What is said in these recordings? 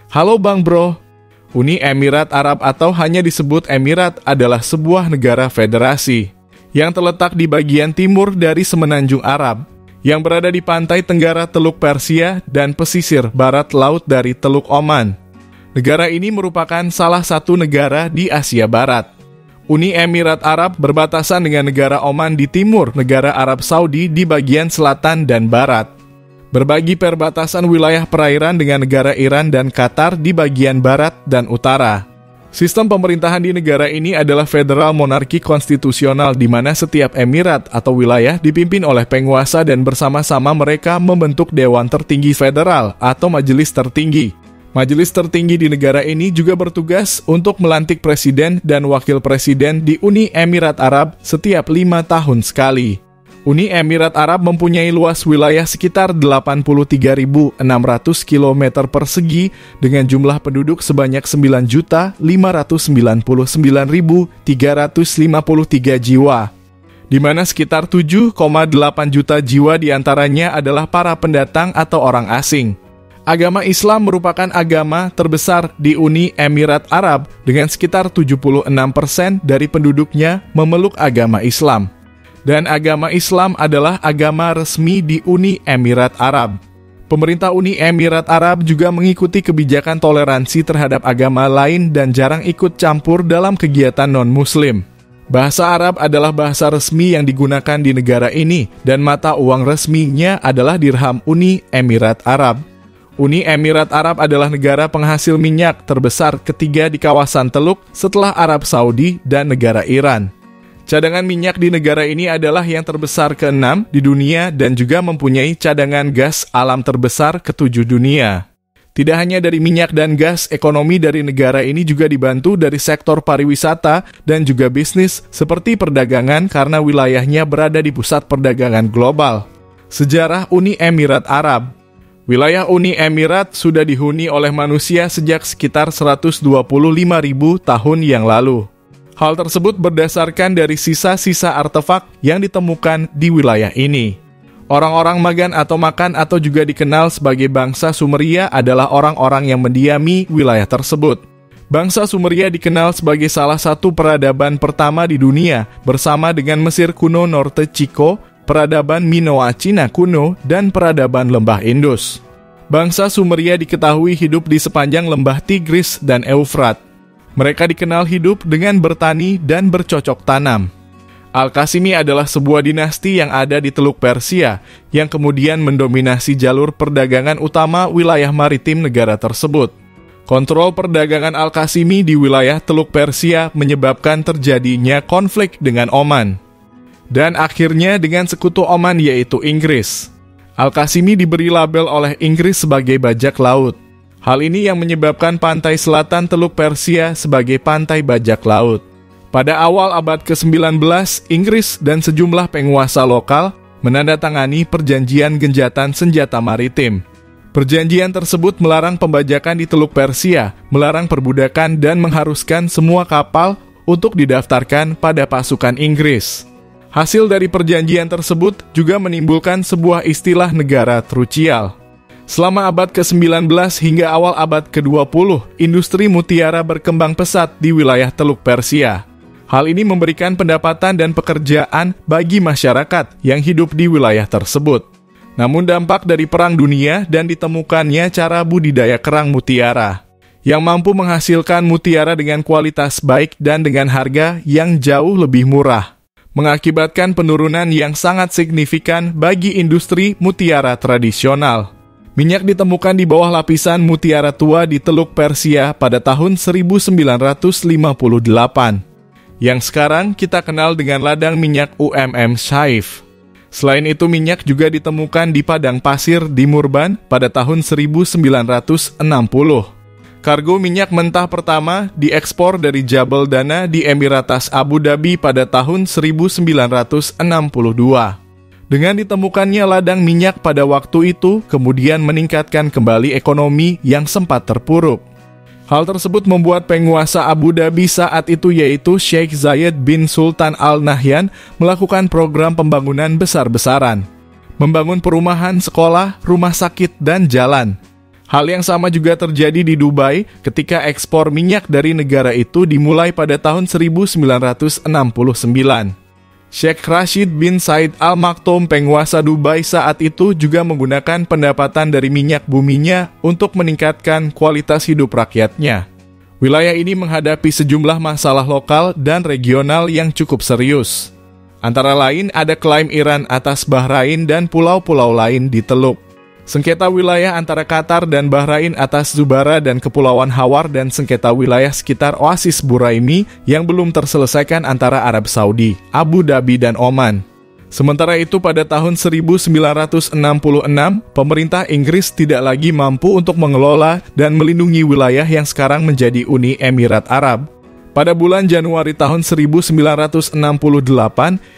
Halo Bang Bro, Uni Emirat Arab atau hanya disebut Emirat adalah sebuah negara federasi yang terletak di bagian timur dari Semenanjung Arab, yang berada di pantai tenggara Teluk Persia dan pesisir barat laut dari Teluk Oman. Negara ini merupakan salah satu negara di Asia Barat. Uni Emirat Arab berbatasan dengan negara Oman di timur, negara Arab Saudi di bagian selatan dan barat. Berbagi perbatasan wilayah perairan dengan negara Iran dan Qatar di bagian barat dan utara. Sistem pemerintahan di negara ini adalah federal monarki konstitusional di mana setiap emirat atau wilayah dipimpin oleh penguasa dan bersama-sama mereka membentuk Dewan Tertinggi Federal atau Majelis Tertinggi. Majelis tertinggi di negara ini juga bertugas untuk melantik presiden dan wakil presiden di Uni Emirat Arab setiap 5 tahun sekali. Uni Emirat Arab mempunyai luas wilayah sekitar 83.600 km persegi dengan jumlah penduduk sebanyak 9.599.353 jiwa, di mana sekitar 7,8 juta jiwa diantaranya adalah para pendatang atau orang asing. Agama Islam merupakan agama terbesar di Uni Emirat Arab dengan sekitar 76% dari penduduknya memeluk agama Islam. Dan agama Islam adalah agama resmi di Uni Emirat Arab. Pemerintah Uni Emirat Arab juga mengikuti kebijakan toleransi terhadap agama lain dan jarang ikut campur dalam kegiatan non-Muslim. Bahasa Arab adalah bahasa resmi yang digunakan di negara ini, dan mata uang resminya adalah dirham Uni Emirat Arab. Uni Emirat Arab adalah negara penghasil minyak terbesar ketiga di kawasan Teluk setelah Arab Saudi dan negara Iran. Cadangan minyak di negara ini adalah yang terbesar ke-6 di dunia dan juga mempunyai cadangan gas alam terbesar ke-7 dunia. Tidak hanya dari minyak dan gas, ekonomi dari negara ini juga dibantu dari sektor pariwisata dan juga bisnis seperti perdagangan karena wilayahnya berada di pusat perdagangan global. Sejarah Uni Emirat Arab. Wilayah Uni Emirat sudah dihuni oleh manusia sejak sekitar 125.000 tahun yang lalu. Hal tersebut berdasarkan dari sisa-sisa artefak yang ditemukan di wilayah ini. Orang-orang Magan atau Makan atau juga dikenal sebagai bangsa Sumeria adalah orang-orang yang mendiami wilayah tersebut. Bangsa Sumeria dikenal sebagai salah satu peradaban pertama di dunia bersama dengan Mesir kuno Norte Chico, peradaban Minoa Cina kuno, dan peradaban Lembah Indus. Bangsa Sumeria diketahui hidup di sepanjang lembah Tigris dan Eufrat. Mereka dikenal hidup dengan bertani dan bercocok tanam. Al-Qasimi adalah sebuah dinasti yang ada di Teluk Persia, yang kemudian mendominasi jalur perdagangan utama wilayah maritim negara tersebut. Kontrol perdagangan Al-Qasimi di wilayah Teluk Persia menyebabkan terjadinya konflik dengan Oman. Dan akhirnya dengan sekutu Oman yaitu Inggris. Al-Qasimi diberi label oleh Inggris sebagai bajak laut. Hal ini yang menyebabkan pantai selatan Teluk Persia sebagai pantai bajak laut. Pada awal abad ke-19, Inggris dan sejumlah penguasa lokal menandatangani perjanjian genjatan senjata maritim. Perjanjian tersebut melarang pembajakan di Teluk Persia, melarang perbudakan dan mengharuskan semua kapal untuk didaftarkan pada pasukan Inggris. Hasil dari perjanjian tersebut juga menimbulkan sebuah istilah negara trucial. Selama abad ke-19 hingga awal abad ke-20, industri mutiara berkembang pesat di wilayah Teluk Persia. Hal ini memberikan pendapatan dan pekerjaan bagi masyarakat yang hidup di wilayah tersebut. Namun dampak dari Perang Dunia dan ditemukannya cara budidaya kerang mutiara, yang mampu menghasilkan mutiara dengan kualitas baik dan dengan harga yang jauh lebih murah, mengakibatkan penurunan yang sangat signifikan bagi industri mutiara tradisional. Minyak ditemukan di bawah lapisan mutiara tua di Teluk Persia pada tahun 1958, yang sekarang kita kenal dengan ladang minyak Shaif. Selain itu, minyak juga ditemukan di padang pasir di Murban pada tahun 1960. Kargo minyak mentah pertama diekspor dari Jabal Dana di Emiratas Abu Dhabi pada tahun 1962. Dengan ditemukannya ladang minyak pada waktu itu, kemudian meningkatkan kembali ekonomi yang sempat terpuruk. Hal tersebut membuat penguasa Abu Dhabi saat itu yaitu Sheikh Zayed bin Sultan Al Nahyan melakukan program pembangunan besar-besaran. Membangun perumahan, sekolah, rumah sakit, dan jalan. Hal yang sama juga terjadi di Dubai ketika ekspor minyak dari negara itu dimulai pada tahun 1969. Sheikh Rashid bin Said Al Maktoum, penguasa Dubai saat itu, juga menggunakan pendapatan dari minyak buminya untuk meningkatkan kualitas hidup rakyatnya. Wilayah ini menghadapi sejumlah masalah lokal dan regional yang cukup serius. Antara lain ada klaim Iran atas Bahrain dan pulau-pulau lain di Teluk. Sengketa wilayah antara Qatar dan Bahrain atas Zubara dan Kepulauan Hawar, dan sengketa wilayah sekitar Oasis Buraimi yang belum terselesaikan antara Arab Saudi, Abu Dhabi, dan Oman. Sementara itu pada tahun 1966, pemerintah Inggris tidak lagi mampu untuk mengelola dan melindungi wilayah yang sekarang menjadi Uni Emirat Arab. Pada bulan Januari tahun 1968,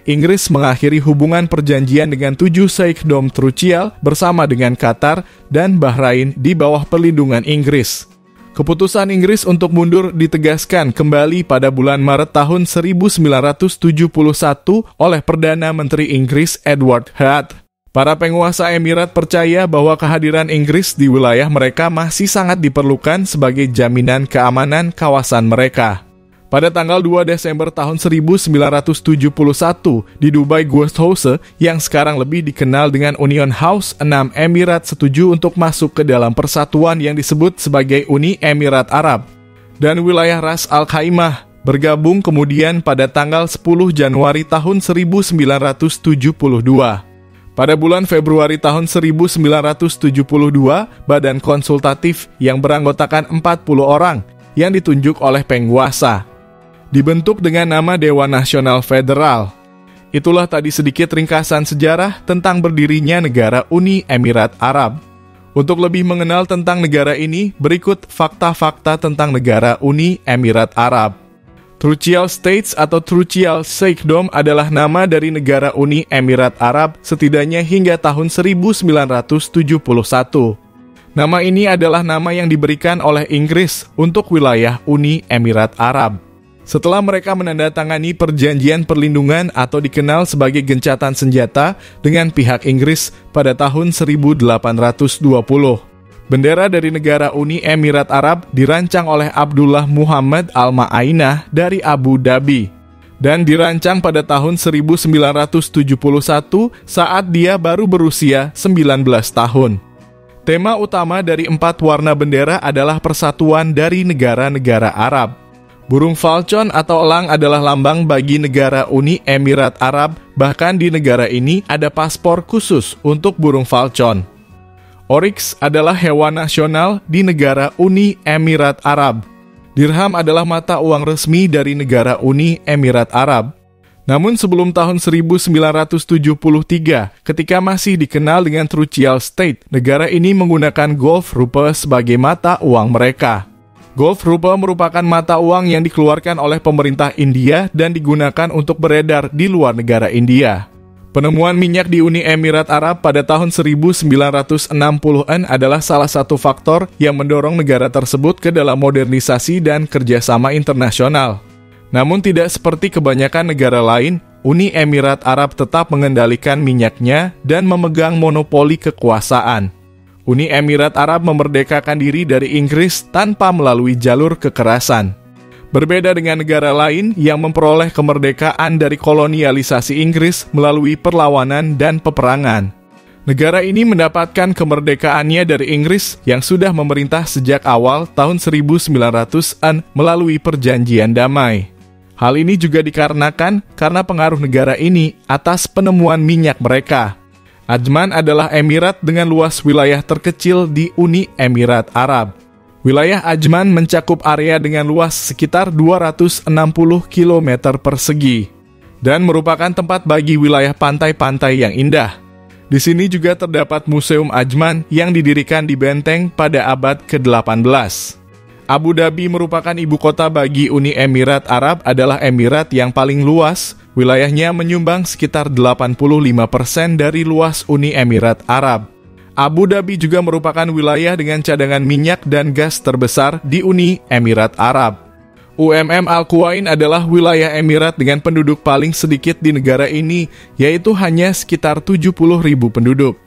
Inggris mengakhiri hubungan perjanjian dengan 7 Sheikhdom Trucial bersama dengan Qatar dan Bahrain di bawah perlindungan Inggris. Keputusan Inggris untuk mundur ditegaskan kembali pada bulan Maret tahun 1971 oleh Perdana Menteri Inggris Edward Heath. Para penguasa Emirat percaya bahwa kehadiran Inggris di wilayah mereka masih sangat diperlukan sebagai jaminan keamanan kawasan mereka. Pada tanggal 2 Desember tahun 1971, di Dubai Guest House, yang sekarang lebih dikenal dengan Union House, 6 Emirat setuju untuk masuk ke dalam persatuan yang disebut sebagai Uni Emirat Arab. Dan wilayah Ras Al Khaimah bergabung kemudian pada tanggal 10 Januari tahun 1972. Pada bulan Februari tahun 1972, Badan Konsultatif yang beranggotakan 40 orang yang ditunjuk oleh penguasa dibentuk dengan nama Dewan Nasional Federal. Itulah tadi sedikit ringkasan sejarah tentang berdirinya negara Uni Emirat Arab. Untuk lebih mengenal tentang negara ini, berikut fakta-fakta tentang negara Uni Emirat Arab. Trucial States atau Trucial Sheikhdom adalah nama dari negara Uni Emirat Arab setidaknya hingga tahun 1971. Nama ini adalah nama yang diberikan oleh Inggris untuk wilayah Uni Emirat Arab. Setelah mereka menandatangani perjanjian perlindungan atau dikenal sebagai gencatan senjata dengan pihak Inggris pada tahun 1820. Bendera dari negara Uni Emirat Arab dirancang oleh Abdullah Muhammad Al-Ma'ainah dari Abu Dhabi dan dirancang pada tahun 1971 saat dia baru berusia 19 tahun. Tema utama dari 4 warna bendera adalah persatuan dari negara-negara Arab. Burung falcon atau elang adalah lambang bagi negara Uni Emirat Arab, bahkan di negara ini ada paspor khusus untuk burung falcon. Oryx adalah hewan nasional di negara Uni Emirat Arab. Dirham adalah mata uang resmi dari negara Uni Emirat Arab. Namun sebelum tahun 1973, ketika masih dikenal dengan Trucial State, negara ini menggunakan Gulf Rupiah sebagai mata uang mereka. Gulf Rupiah merupakan mata uang yang dikeluarkan oleh pemerintah India dan digunakan untuk beredar di luar negara India. Penemuan minyak di Uni Emirat Arab pada tahun 1960-an adalah salah satu faktor yang mendorong negara tersebut ke dalam modernisasi dan kerjasama internasional. Namun tidak seperti kebanyakan negara lain, Uni Emirat Arab tetap mengendalikan minyaknya dan memegang monopoli kekuasaan. Uni Emirat Arab memerdekakan diri dari Inggris tanpa melalui jalur kekerasan. Berbeda dengan negara lain yang memperoleh kemerdekaan dari kolonialisasi Inggris melalui perlawanan dan peperangan. Negara ini mendapatkan kemerdekaannya dari Inggris yang sudah memerintah sejak awal tahun 1900-an melalui perjanjian damai. Hal ini juga dikarenakan karena pengaruh negara ini atas penemuan minyak mereka. Ajman adalah emirat dengan luas wilayah terkecil di Uni Emirat Arab. Wilayah Ajman mencakup area dengan luas sekitar 260 km persegi dan merupakan tempat bagi wilayah pantai-pantai yang indah. Di sini juga terdapat Museum Ajman yang didirikan di Benteng pada abad ke-18. Abu Dhabi merupakan ibu kota bagi Uni Emirat Arab, adalah emirat yang paling luas. Wilayahnya menyumbang sekitar 85% dari luas Uni Emirat Arab. Abu Dhabi juga merupakan wilayah dengan cadangan minyak dan gas terbesar di Uni Emirat Arab. Al-Quwain adalah wilayah emirat dengan penduduk paling sedikit di negara ini, yaitu hanya sekitar 70.000 penduduk.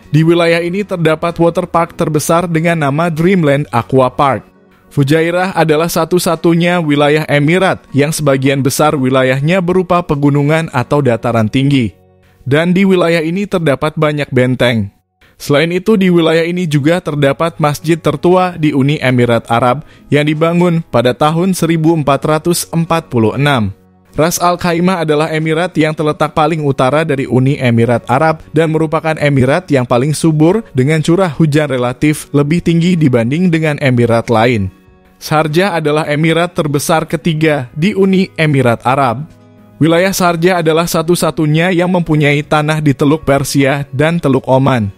Di wilayah ini terdapat waterpark terbesar dengan nama Dreamland Aqua Park. Fujairah adalah satu-satunya wilayah Emirat yang sebagian besar wilayahnya berupa pegunungan atau dataran tinggi. Dan di wilayah ini terdapat banyak benteng. Selain itu, di wilayah ini juga terdapat masjid tertua di Uni Emirat Arab yang dibangun pada tahun 1446. Ras Al Khaimah adalah emirat yang terletak paling utara dari Uni Emirat Arab dan merupakan emirat yang paling subur dengan curah hujan relatif lebih tinggi dibanding dengan emirat lain. Sharjah adalah emirat terbesar ketiga di Uni Emirat Arab. Wilayah Sharjah adalah satu-satunya yang mempunyai tanah di Teluk Persia dan Teluk Oman.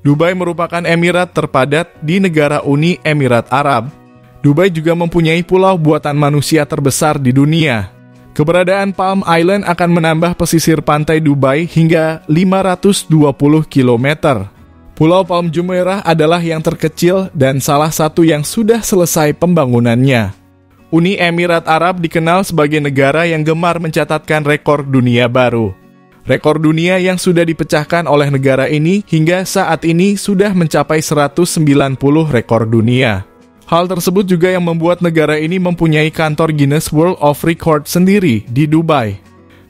Dubai merupakan emirat terpadat di negara Uni Emirat Arab. Dubai juga mempunyai pulau buatan manusia terbesar di dunia. Keberadaan Palm Island akan menambah pesisir pantai Dubai hingga 520 km. Pulau Palm Jumeirah adalah yang terkecil dan salah satu yang sudah selesai pembangunannya. Uni Emirat Arab dikenal sebagai negara yang gemar mencatatkan rekor dunia baru. Rekor dunia yang sudah dipecahkan oleh negara ini hingga saat ini sudah mencapai 190 rekor dunia. Hal tersebut juga yang membuat negara ini mempunyai kantor Guinness World of Record sendiri di Dubai.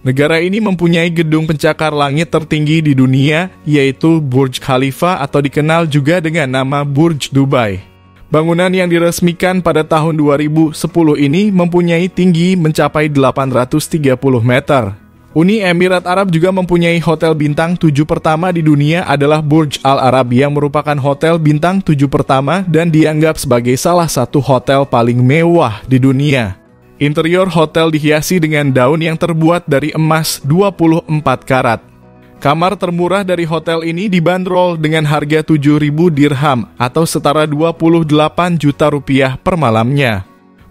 Negara ini mempunyai gedung pencakar langit tertinggi di dunia, yaitu Burj Khalifa atau dikenal juga dengan nama Burj Dubai. Bangunan yang diresmikan pada tahun 2010 ini mempunyai tinggi mencapai 830 meter. Uni Emirat Arab juga mempunyai hotel bintang 7 pertama di dunia adalah Burj Al Arab yang merupakan hotel bintang 7 pertama dan dianggap sebagai salah satu hotel paling mewah di dunia. Interior hotel dihiasi dengan daun yang terbuat dari emas 24 karat. Kamar termurah dari hotel ini dibanderol dengan harga 7.000 dirham atau setara 28 juta rupiah per malamnya.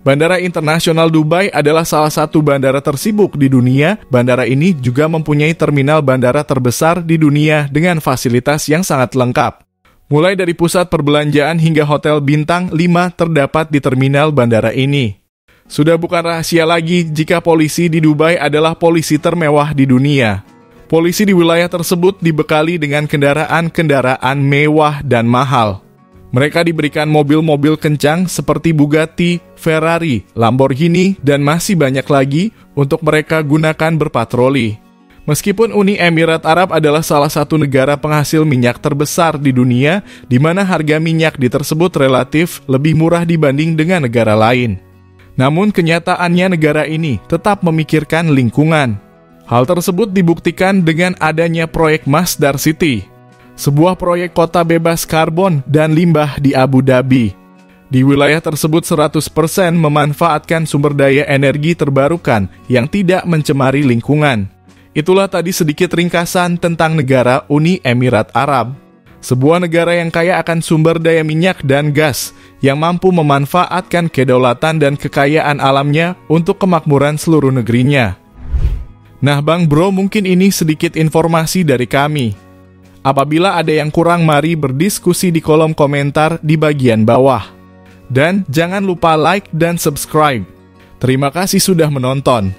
Bandara Internasional Dubai adalah salah satu bandara tersibuk di dunia. Bandara ini juga mempunyai terminal bandara terbesar di dunia dengan fasilitas yang sangat lengkap. Mulai dari pusat perbelanjaan hingga hotel bintang 5 terdapat di terminal bandara ini. Sudah bukan rahasia lagi jika polisi di Dubai adalah polisi termewah di dunia. Polisi di wilayah tersebut dibekali dengan kendaraan-kendaraan mewah dan mahal. Mereka diberikan mobil-mobil kencang seperti Bugatti, Ferrari, Lamborghini, dan masih banyak lagi untuk mereka gunakan berpatroli. Meskipun Uni Emirat Arab adalah salah satu negara penghasil minyak terbesar di dunia, di mana harga minyak di tersebut relatif lebih murah dibanding dengan negara lain. Namun kenyataannya negara ini tetap memikirkan lingkungan. Hal tersebut dibuktikan dengan adanya proyek Masdar City, sebuah proyek kota bebas karbon dan limbah di Abu Dhabi. Di wilayah tersebut 100% memanfaatkan sumber daya energi terbarukan yang tidak mencemari lingkungan. Itulah tadi sedikit ringkasan tentang negara Uni Emirat Arab. Sebuah negara yang kaya akan sumber daya minyak dan gas, yang mampu memanfaatkan kedaulatan dan kekayaan alamnya untuk kemakmuran seluruh negerinya. Nah Bang Bro, mungkin ini sedikit informasi dari kami. Apabila ada yang kurang, mari berdiskusi di kolom komentar di bagian bawah. Dan jangan lupa like dan subscribe. Terima kasih sudah menonton.